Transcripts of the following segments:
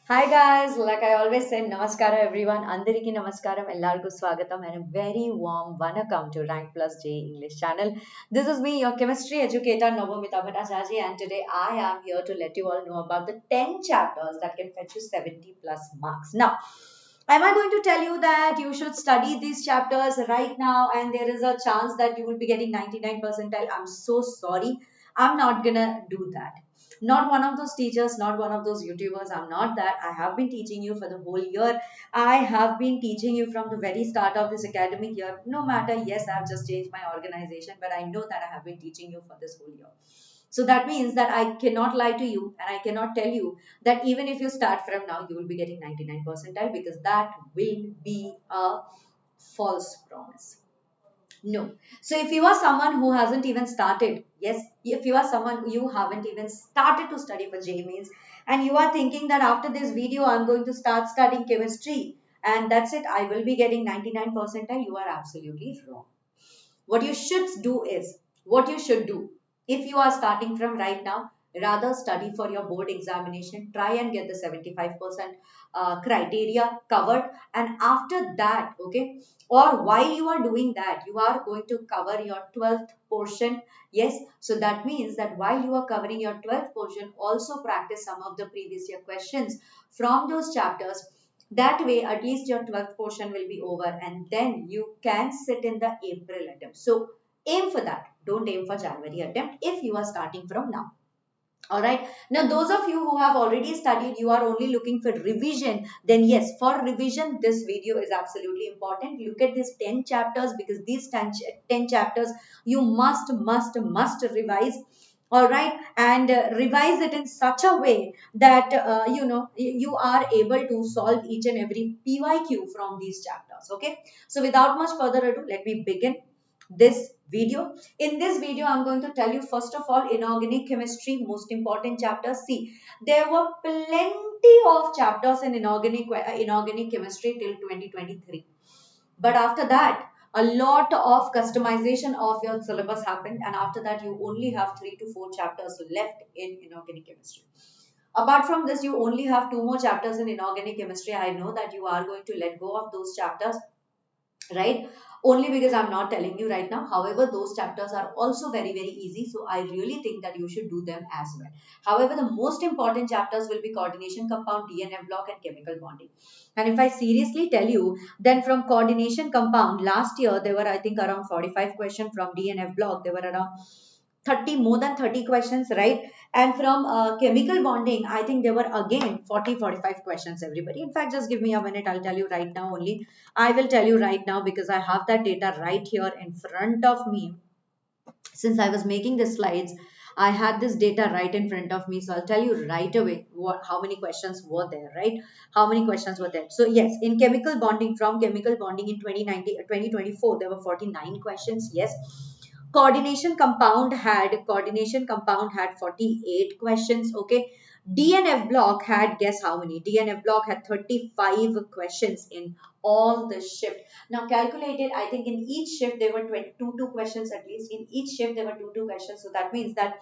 Hi guys, like I always said, Namaskara everyone. Andariki Namaskaram, Ellarku Swagatam, and a very warm Vanakkam to Rank Plus J English channel. This is me, your chemistry educator Navamita Bhattacharjee, and today I am here to let you all know about the 10 chapters that can fetch you 70 plus marks. Now, am I going to tell you that you should study these chapters right now and there is a chance that you will be getting 99 percentile? I'm so sorry. I'm not gonna do that. Not one of those teachers, not one of those YouTubers. I'm not that. I have been teaching you for the whole year. I have been teaching you from the very start of this academic year. No matter, yes, I've just changed my organization, but I know that I have been teaching you for this whole year. So that means that I cannot lie to you and I cannot tell you that even if you start from now, you will be getting 99 percentile because that will be a false promise. No. So if you are someone who hasn't even started, yes, if you are someone you haven't even started to study for J means, and you are thinking that after this video I'm going to start studying chemistry and that's it, I will be getting 99 percentile, you are absolutely wrong. What you should do is, what you should do, if you are starting from right now, rather study for your board examination, try and get the 75% criteria covered, and after that, okay, or while you are doing that, you are going to cover your 12th portion. Yes, so that means that while you are covering your 12th portion, also practice some of the previous year questions from those chapters. That way, at least your 12th portion will be over and then you can sit in the April attempt. So aim for that. Don't aim for January attempt if you are starting from now. All right. Now, those of you who have already studied, you are only looking for revision. Then yes, for revision, this video is absolutely important. Look at these 10 chapters because these 10 chapters you must revise. All right. And revise it in such a way that, you are able to solve each and every PYQ from these chapters. Okay. So without much further ado, let me begin this video. In this video, I'm going to tell you first of all inorganic chemistry, most important chapter. See, there were plenty of chapters in inorganic chemistry till 2023. But after that, a lot of customization of your syllabus happened, and after that, you only have 3 to 4 chapters left in inorganic chemistry. Apart from this, you only have 2 more chapters in inorganic chemistry. I know that you are going to let go of those chapters, right? Only because I'm not telling you right now. However, those chapters are also very easy, so I really think that you should do them as well. However, the most important chapters will be coordination, compound, DNF block, and chemical bonding. And if I seriously tell you, then from coordination compound, last year there were, I think, around 45 questions. From DNF block there were around 30, more than 30 questions, right? And from chemical bonding, I think there were again 40, 45 questions, everybody. In fact, just give me a minute, I'll tell you right now only. I will tell you right now because I have that data right here in front of me. Since I was making the slides, I had this data right in front of me. So I'll tell you right away how many questions were there, right? How many questions were there? So yes, in chemical bonding, from chemical bonding in 2024, there were 49 questions. Yes. Coordination compound had 48 questions. Okay. DNF block had, guess how many? DNF block had 35 questions in all the shift. Now calculated, I think in each shift there were 22 questions at least. In each shift there were two questions. So that means that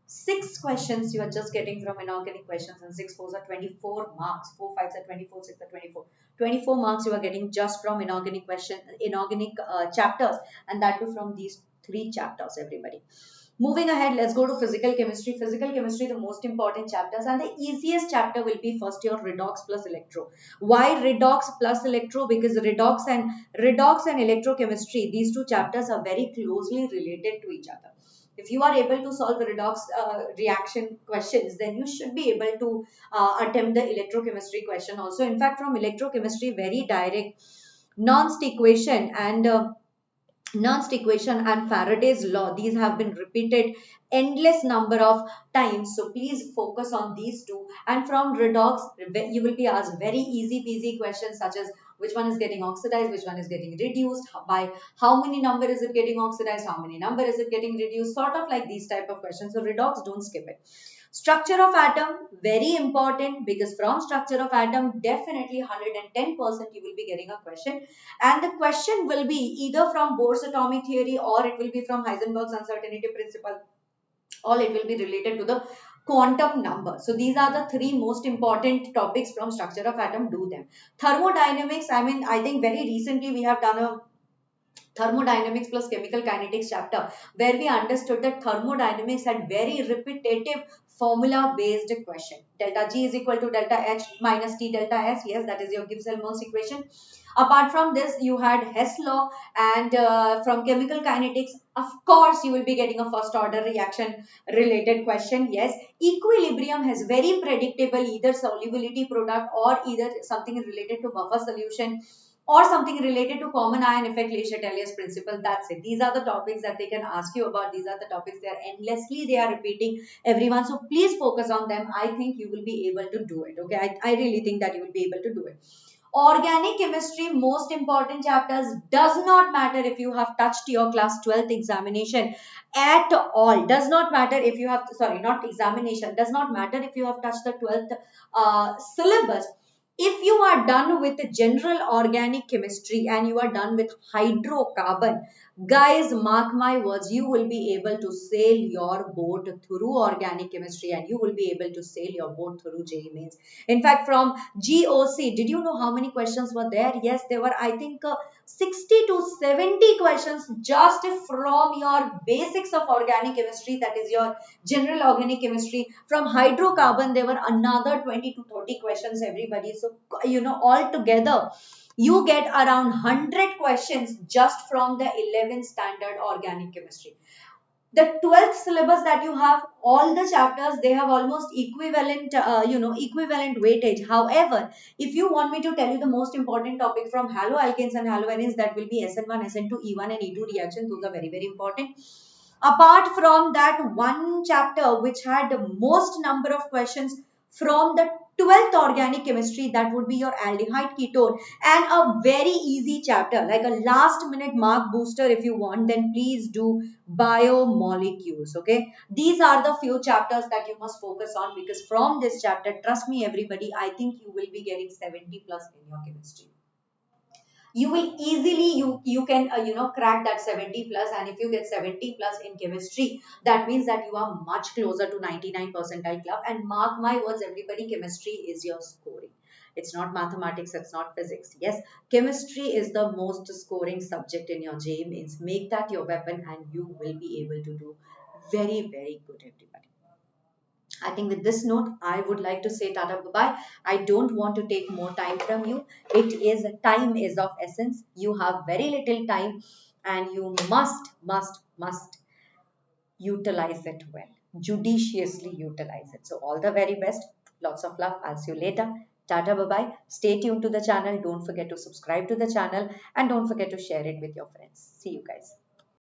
6 questions you are just getting from inorganic questions, and 6 fours are 24 marks. 4 fives are 24, 6 are 24. 24 marks you are getting just from inorganic chapters, and that too from these 3 chapters, everybody. Moving ahead, let's go to physical chemistry. Physical chemistry, the most important chapters, and the easiest chapter will be first your redox plus electro. Why redox plus electro? Because redox and electrochemistry, these 2 chapters are very closely related to each other. If you are able to solve the redox reaction questions, then you should be able to attempt the electrochemistry question also. In fact, from electrochemistry, very direct Nernst equation and Nernst equation and Faraday's law, these have been repeated endless number of times. So please focus on these two. And from redox, you will be asked very easy peasy questions such as which one is getting oxidized, which one is getting reduced, by how many number is it getting oxidized, how many number is it getting reduced, sort of like these type of questions. So redox, don't skip it. Structure of atom, very important, because from structure of atom, definitely 110% you will be getting a question, and the question will be either from Bohr's atomic theory or it will be from Heisenberg's uncertainty principle, or it will be related to the quantum number. So these are the three most important topics from structure of atom. Do them. Thermodynamics, I mean, I think very recently we have done a thermodynamics plus chemical kinetics chapter where we understood that thermodynamics had very repetitive formula based question. Delta G is equal to delta H minus T delta S. Yes, that is your Gibbs-Helmholtz equation. Apart from this, you had Hess law, and from chemical kinetics, of course, you will be getting a first order reaction related question. Yes, equilibrium has very predictable either solubility product or either something related to buffer solution or something related to common ion effect, Le Chatelier's principle. That's it. These are the topics that they can ask you about. These are the topics they are endlessly they are repeating everyone. So please focus on them. I think you will be able to do it. Okay, I really think that you will be able to do it. Organic chemistry, most important chapters, does not matter if you have touched your class 12th examination at all. Does not matter if you have, sorry, not examination, does not matter if you have touched the 12th syllabus. If you are done with general organic chemistry and you are done with hydrocarbon, guys, mark my words, you will be able to sail your boat through organic chemistry and you will be able to sail your boat through JEE Mains. In fact, from GOC, did you know how many questions were there? Yes, there were, I think, 60 to 70 questions just from your basics of organic chemistry, that is your general organic chemistry. From hydrocarbon, there were another 20 to 30 questions, everybody. So, all together, you get around 100 questions just from the 11th standard organic chemistry. The 12th syllabus that you have, all the chapters, they have almost equivalent equivalent weightage. However, if you want me to tell you the most important topic from haloalkanes and haloarenes, that will be SN1, SN2, E1 and E2 reaction. Those are very, very important. Apart from that, one chapter which had the most number of questions from the 12th organic chemistry, that would be your aldehyde ketone, and a very easy chapter, like a last minute mark booster if you want, then please do biomolecules. Okay, these are the few chapters that you must focus on, because from this chapter, trust me everybody, I think you will be getting 70 plus in your chemistry. You will easily, you can crack that 70 plus, and if you get 70 plus in chemistry, that means that you are much closer to 99 percentile club. And mark my words everybody, chemistry is your scoring. It's not mathematics, it's not physics. Yes, chemistry is the most scoring subject in your JEE Mains. Make that your weapon and you will be able to do very, very good, everybody. I think with this note, I would like to say tata bye-bye. I don't want to take more time from you. Time is of essence. You have very little time and you must utilize it well. Judiciously utilize it. So all the very best. Lots of love. I'll see you later. Tata bye-bye. Stay tuned to the channel. Don't forget to subscribe to the channel and don't forget to share it with your friends. See you guys.